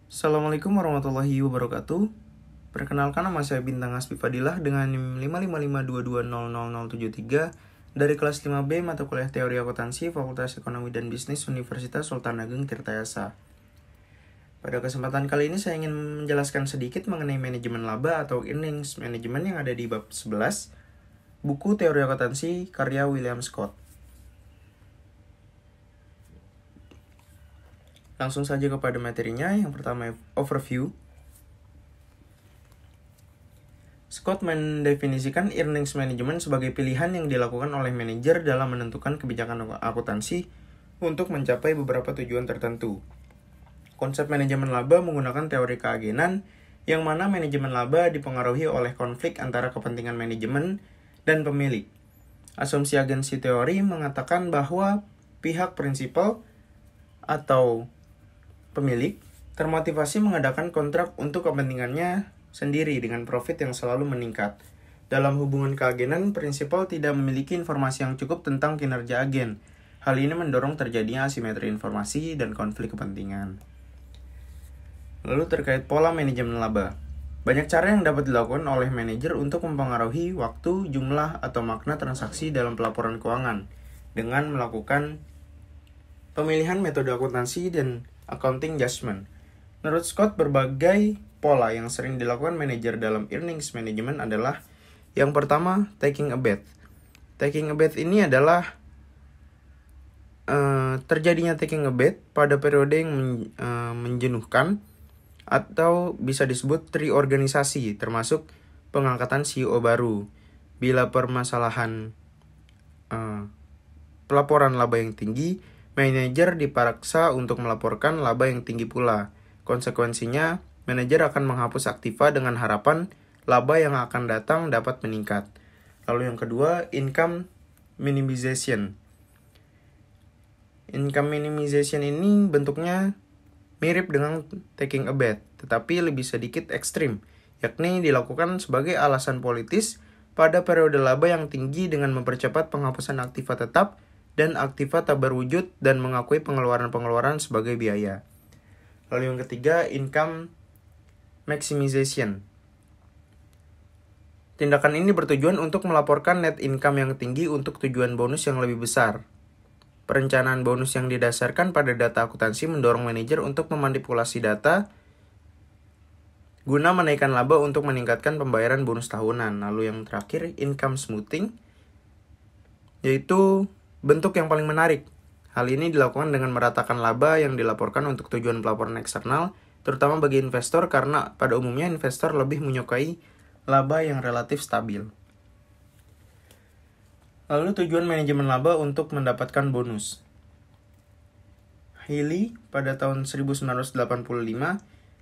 Assalamualaikum warahmatullahi wabarakatuh. Perkenalkan, nama saya Bintang Hasbi Fadilah dengan NIM 55522000073 dari kelas 5B mata kuliah Teori Akuntansi Fakultas Ekonomi dan Bisnis Universitas Sultan Ageng Tirtayasa. Pada kesempatan kali ini saya ingin menjelaskan sedikit mengenai manajemen laba atau earnings management yang ada di bab 11 buku Teori Akuntansi karya William Scott. Langsung saja kepada materinya. Yang pertama, overview. Scott mendefinisikan earnings management sebagai pilihan yang dilakukan oleh manajer dalam menentukan kebijakan akuntansi untuk mencapai beberapa tujuan tertentu. Konsep manajemen laba menggunakan teori keagenan, yang mana manajemen laba dipengaruhi oleh konflik antara kepentingan manajemen dan pemilik. Asumsi agensi teori mengatakan bahwa pihak prinsipal atau pemilik termotivasi mengadakan kontrak untuk kepentingannya sendiri dengan profit yang selalu meningkat. Dalam hubungan keagenan, prinsipal tidak memiliki informasi yang cukup tentang kinerja agen. Hal ini mendorong terjadinya asimetri informasi dan konflik kepentingan. Lalu terkait pola manajemen laba. Banyak cara yang dapat dilakukan oleh manajer untuk mempengaruhi waktu, jumlah, atau makna transaksi dalam pelaporan keuangan dengan melakukan pemilihan metode akuntansi dan accounting judgment. Menurut Scott, berbagai pola yang sering dilakukan manajer dalam earnings management adalah: yang pertama, taking a bet. Taking a bet ini adalah terjadinya taking a bet pada periode yang menjenuhkan atau bisa disebut reorganisasi, termasuk pengangkatan CEO baru. Bila permasalahan pelaporan laba yang tinggi, manajer dipaksa untuk melaporkan laba yang tinggi pula. Konsekuensinya, manajer akan menghapus aktiva dengan harapan laba yang akan datang dapat meningkat. Lalu yang kedua, income minimization. Income minimization ini bentuknya mirip dengan taking a bet, tetapi lebih sedikit ekstrim, yakni dilakukan sebagai alasan politis pada periode laba yang tinggi dengan mempercepat penghapusan aktiva tetap dan aktiva tak berwujud dan mengakui pengeluaran-pengeluaran sebagai biaya. Lalu yang ketiga, income maximization. Tindakan ini bertujuan untuk melaporkan net income yang tinggi untuk tujuan bonus yang lebih besar. Perencanaan bonus yang didasarkan pada data akuntansi mendorong manajer untuk memanipulasi data guna menaikkan laba untuk meningkatkan pembayaran bonus tahunan. Lalu yang terakhir, income smoothing, yaitu bentuk yang paling menarik. Hal ini dilakukan dengan meratakan laba yang dilaporkan untuk tujuan pelaporan eksternal, terutama bagi investor karena pada umumnya investor lebih menyukai laba yang relatif stabil. Lalu tujuan manajemen laba untuk mendapatkan bonus. Haley pada tahun 1985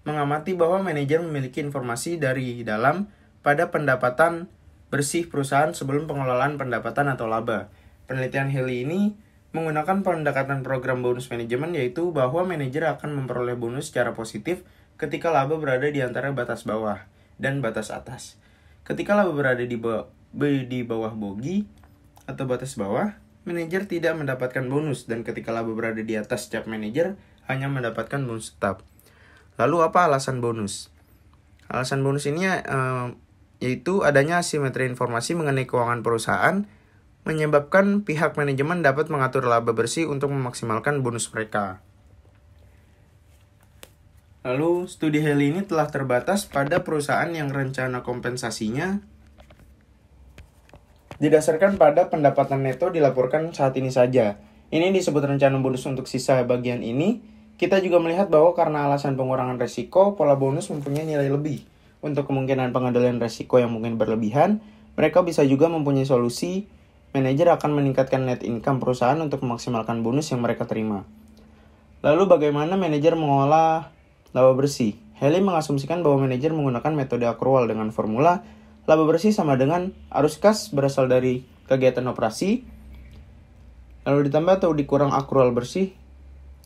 mengamati bahwa manajer memiliki informasi dari dalam pada pendapatan bersih perusahaan sebelum pengelolaan pendapatan atau laba. Penelitian Haley ini menggunakan pendekatan program bonus manajemen, yaitu bahwa manajer akan memperoleh bonus secara positif ketika laba berada di antara batas bawah dan batas atas. Ketika laba berada di bawah bogi atau batas bawah, manajer tidak mendapatkan bonus, dan ketika laba berada di atas cap manajer hanya mendapatkan bonus tetap. Lalu apa alasan bonus? Alasan bonus ini yaitu adanya asimetri informasi mengenai keuangan perusahaan, menyebabkan pihak manajemen dapat mengatur laba bersih untuk memaksimalkan bonus mereka. Lalu, studi Haley ini telah terbatas pada perusahaan yang rencana kompensasinya didasarkan pada pendapatan neto dilaporkan saat ini saja. Ini disebut rencana bonus untuk sisa bagian ini. Kita juga melihat bahwa karena alasan pengurangan resiko, pola bonus mempunyai nilai lebih. Untuk kemungkinan pengendalian resiko yang mungkin berlebihan, mereka bisa juga mempunyai solusi. Manajer akan meningkatkan net income perusahaan untuk memaksimalkan bonus yang mereka terima. Lalu bagaimana manajer mengolah laba bersih? Haley mengasumsikan bahwa manajer menggunakan metode accrual dengan formula laba bersih sama dengan arus kas berasal dari kegiatan operasi, lalu ditambah atau dikurang accrual bersih,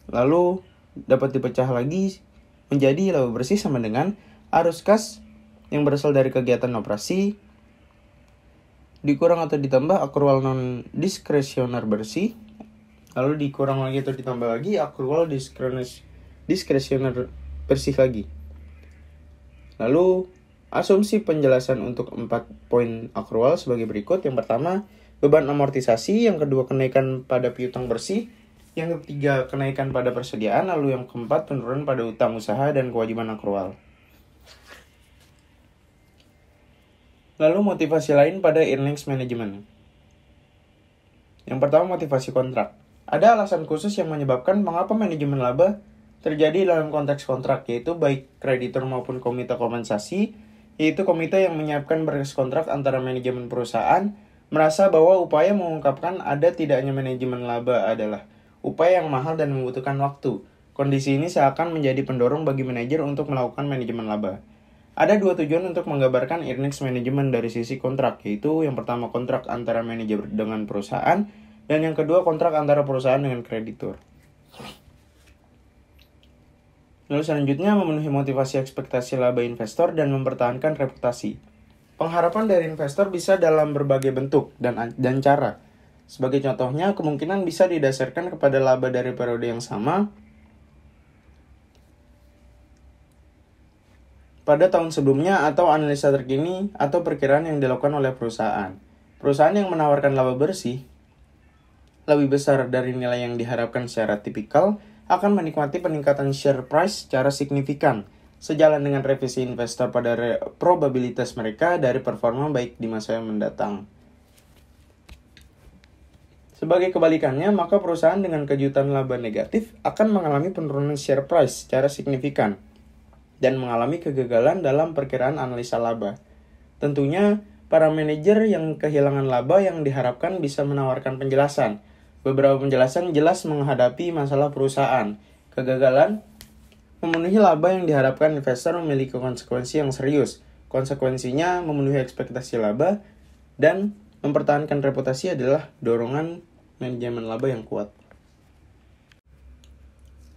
lalu dapat dipecah lagi menjadi laba bersih sama dengan arus kas yang berasal dari kegiatan operasi dikurang atau ditambah accrual non diskresioner bersih, lalu dikurang lagi atau ditambah lagi accrual diskresioner bersih lagi. Lalu, asumsi penjelasan untuk 4 poin akrual sebagai berikut. Yang pertama, beban amortisasi. Yang kedua, kenaikan pada piutang bersih. Yang ketiga, kenaikan pada persediaan. Lalu yang keempat, penurunan pada utang usaha dan kewajiban akrual. Lalu motivasi lain pada earnings management. Yang pertama, motivasi kontrak. Ada alasan khusus yang menyebabkan mengapa manajemen laba terjadi dalam konteks kontrak, yaitu baik kreditur maupun komite kompensasi, yaitu komite yang menyiapkan berkas kontrak antara manajemen perusahaan, merasa bahwa upaya mengungkapkan ada tidaknya manajemen laba adalah upaya yang mahal dan membutuhkan waktu. Kondisi ini seakan menjadi pendorong bagi manajer untuk melakukan manajemen laba. Ada 2 tujuan untuk menggambarkan earnings management dari sisi kontrak, yaitu yang pertama kontrak antara manajer dengan perusahaan, dan yang kedua kontrak antara perusahaan dengan kreditur. Lalu selanjutnya, memenuhi motivasi ekspektasi laba investor dan mempertahankan reputasi. Pengharapan dari investor bisa dalam berbagai bentuk dan cara. Sebagai contohnya, kemungkinan bisa didasarkan kepada laba dari periode yang sama pada tahun sebelumnya atau analisa terkini atau perkiraan yang dilakukan oleh perusahaan. Perusahaan yang menawarkan laba bersih lebih besar dari nilai yang diharapkan secara tipikal akan menikmati peningkatan share price secara signifikan, sejalan dengan revisi investor pada probabilitas mereka dari performa baik di masa yang mendatang. Sebagai kebalikannya, maka perusahaan dengan kejutan laba negatif akan mengalami penurunan share price secara signifikan dan mengalami kegagalan dalam perkiraan analisa laba. Tentunya, para manajer yang kehilangan laba yang diharapkan bisa menawarkan penjelasan. Beberapa penjelasan jelas menghadapi masalah perusahaan. Kegagalan memenuhi laba yang diharapkan investor memiliki konsekuensi yang serius. Konsekuensinya memenuhi ekspektasi laba dan mempertahankan reputasi adalah dorongan manajemen laba yang kuat.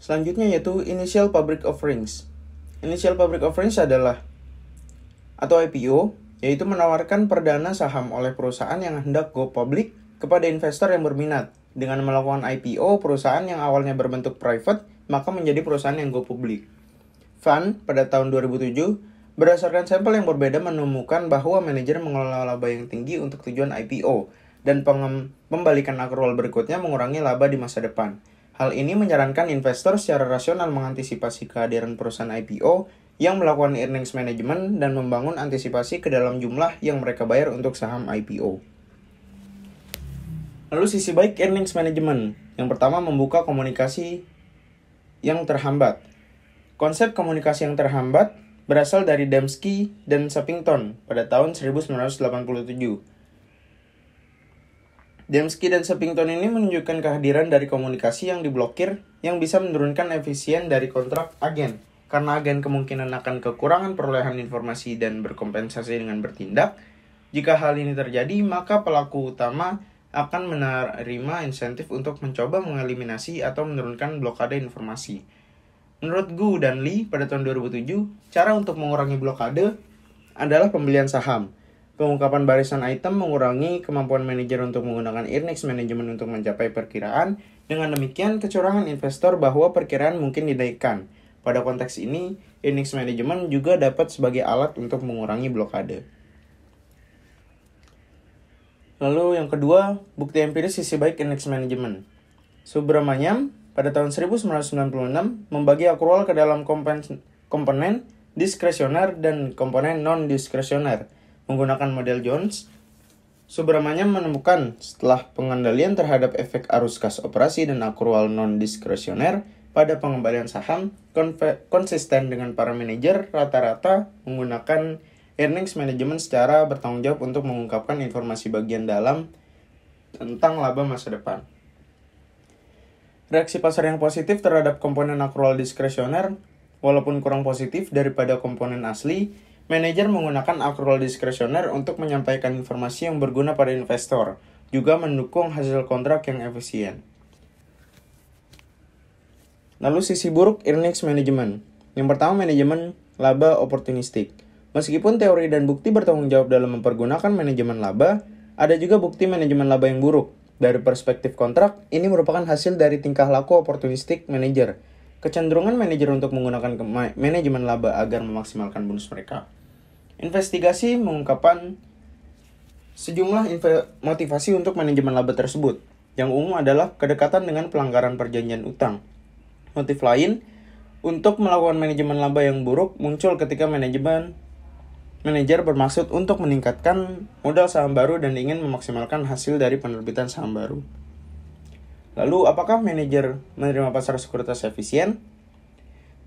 Selanjutnya yaitu Initial Public Offerings. Initial Public Offerings adalah atau IPO, yaitu menawarkan perdana saham oleh perusahaan yang hendak go public kepada investor yang berminat. Dengan melakukan IPO, perusahaan yang awalnya berbentuk private, maka menjadi perusahaan yang go public. Fund pada tahun 2007, berdasarkan sampel yang berbeda menemukan bahwa manajer mengelola laba yang tinggi untuk tujuan IPO, dan pembalikan akrual berikutnya mengurangi laba di masa depan. Hal ini menyarankan investor secara rasional mengantisipasi kehadiran perusahaan IPO yang melakukan earnings management dan membangun antisipasi ke dalam jumlah yang mereka bayar untuk saham IPO. Lalu sisi baik earnings management. Yang pertama, membuka komunikasi yang terhambat. Konsep komunikasi yang terhambat berasal dari Dembski dan Shepington pada tahun 1987. Dembski dan Shepington ini menunjukkan kehadiran dari komunikasi yang diblokir yang bisa menurunkan efisien dari kontrak agen. Karena agen kemungkinan akan kekurangan perolehan informasi dan berkompensasi dengan bertindak. Jika hal ini terjadi, maka pelaku utama akan menerima insentif untuk mencoba mengeliminasi atau menurunkan blokade informasi. Menurut Gu dan Lee pada tahun 2007, cara untuk mengurangi blokade adalah pembelian saham. Pengungkapan barisan item mengurangi kemampuan manajer untuk menggunakan earnings management untuk mencapai perkiraan. Dengan demikian, kecurangan investor bahwa perkiraan mungkin dinaikkan. Pada konteks ini, earnings management juga dapat sebagai alat untuk mengurangi blokade. Lalu yang kedua, bukti empiris sisi baik earnings management. Subramaniam pada tahun 1996 membagi akrual ke dalam komponen diskresioner dan komponen non-diskresioner. Menggunakan model Jones, Subramaniam menemukan setelah pengendalian terhadap efek arus kas operasi dan akrual non-diskresioner pada pengembalian saham konsisten dengan para manajer rata-rata menggunakan earnings management secara bertanggung jawab untuk mengungkapkan informasi bagian dalam tentang laba masa depan. Reaksi pasar yang positif terhadap komponen akrual diskresioner, walaupun kurang positif daripada komponen asli, manajer menggunakan akrual diskresioner untuk menyampaikan informasi yang berguna pada investor, juga mendukung hasil kontrak yang efisien. Lalu sisi buruk earnings management. Yang pertama, manajemen laba oportunistik. Meskipun teori dan bukti bertanggung jawab dalam mempergunakan manajemen laba, ada juga bukti manajemen laba yang buruk. Dari perspektif kontrak, ini merupakan hasil dari tingkah laku oportunistik manajer. kecenderungan manajer untuk menggunakan manajemen laba agar memaksimalkan bonus mereka. Investigasi mengungkapkan sejumlah motivasi untuk manajemen laba tersebut. Yang umum adalah kedekatan dengan pelanggaran perjanjian utang. Motif lain untuk melakukan manajemen laba yang buruk muncul ketika manajer bermaksud untuk meningkatkan modal saham baru dan ingin memaksimalkan hasil dari penerbitan saham baru. Lalu, apakah manajer menerima pasar sekuritas efisien?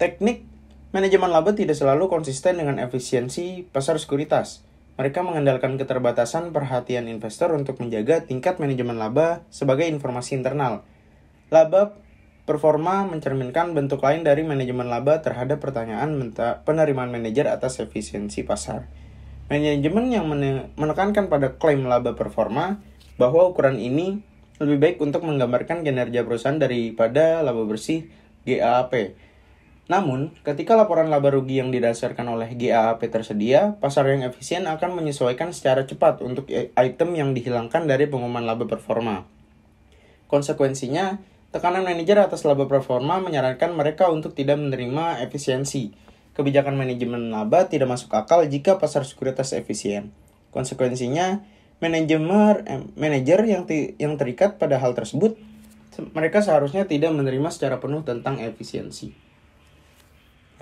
Teknik manajemen laba tidak selalu konsisten dengan efisiensi pasar sekuritas. Mereka mengandalkan keterbatasan perhatian investor untuk menjaga tingkat manajemen laba sebagai informasi internal. Laba performa mencerminkan bentuk lain dari manajemen laba terhadap pertanyaan penerimaan manajer atas efisiensi pasar. Manajemen yang menekankan pada klaim laba performa bahwa ukuran ini lebih baik untuk menggambarkan kinerja perusahaan daripada laba bersih GAAP. Namun, ketika laporan laba rugi yang didasarkan oleh GAAP tersedia, pasar yang efisien akan menyesuaikan secara cepat untuk item yang dihilangkan dari pengumuman laba performa. Konsekuensinya, tekanan manajer atas laba performa menyarankan mereka untuk tidak menerima efisiensi. Kebijakan manajemen laba tidak masuk akal jika pasar sekuritas efisien. Konsekuensinya, manajer yang terikat pada hal tersebut, mereka seharusnya tidak menerima secara penuh tentang efisiensi.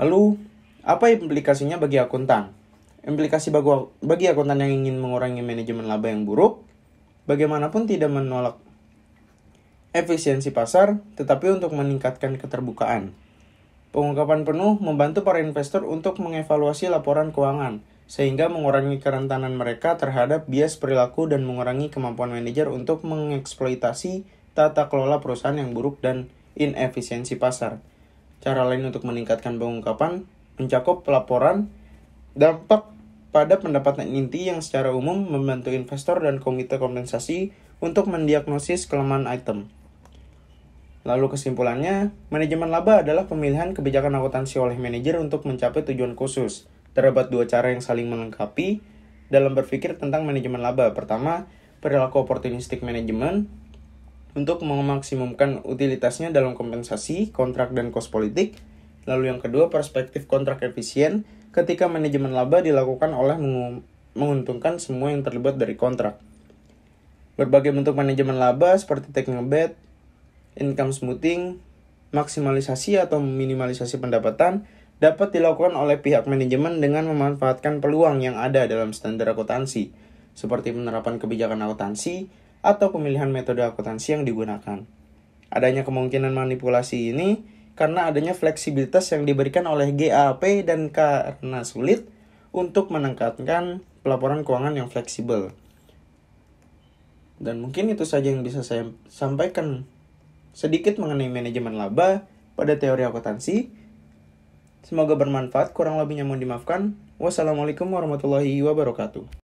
Lalu, apa implikasinya bagi akuntan? Implikasi bagi akuntan yang ingin mengurangi manajemen laba yang buruk, bagaimanapun tidak menolak efisiensi pasar, tetapi untuk meningkatkan keterbukaan. Pengungkapan penuh membantu para investor untuk mengevaluasi laporan keuangan, sehingga mengurangi kerentanan mereka terhadap bias perilaku dan mengurangi kemampuan manajer untuk mengeksploitasi tata kelola perusahaan yang buruk dan inefisiensi pasar. Cara lain untuk meningkatkan pengungkapan mencakup pelaporan dampak pada pendapatan inti yang secara umum membantu investor dan komite kompensasi untuk mendiagnosis kelemahan item. Lalu kesimpulannya, manajemen laba adalah pemilihan kebijakan akuntansi oleh manajer untuk mencapai tujuan khusus. Terdapat dua cara yang saling melengkapi dalam berpikir tentang manajemen laba. Pertama, perilaku opportunistic management untuk memaksimumkan utilitasnya dalam kompensasi, kontrak, dan cost politik. Lalu yang kedua, perspektif kontrak efisien ketika manajemen laba dilakukan oleh menguntungkan semua yang terlibat dari kontrak. Berbagai bentuk manajemen laba seperti taking a bet, income smoothing, maksimalisasi atau minimalisasi pendapatan dapat dilakukan oleh pihak manajemen dengan memanfaatkan peluang yang ada dalam standar akuntansi, seperti penerapan kebijakan akuntansi atau pemilihan metode akuntansi yang digunakan. Adanya kemungkinan manipulasi ini karena adanya fleksibilitas yang diberikan oleh GAAP dan karena sulit untuk menekankan pelaporan keuangan yang fleksibel. Dan mungkin itu saja yang bisa saya sampaikan sedikit mengenai manajemen laba pada teori akuntansi. Semoga bermanfaat, kurang lebihnya mohon dimaafkan. Wassalamualaikum warahmatullahi wabarakatuh.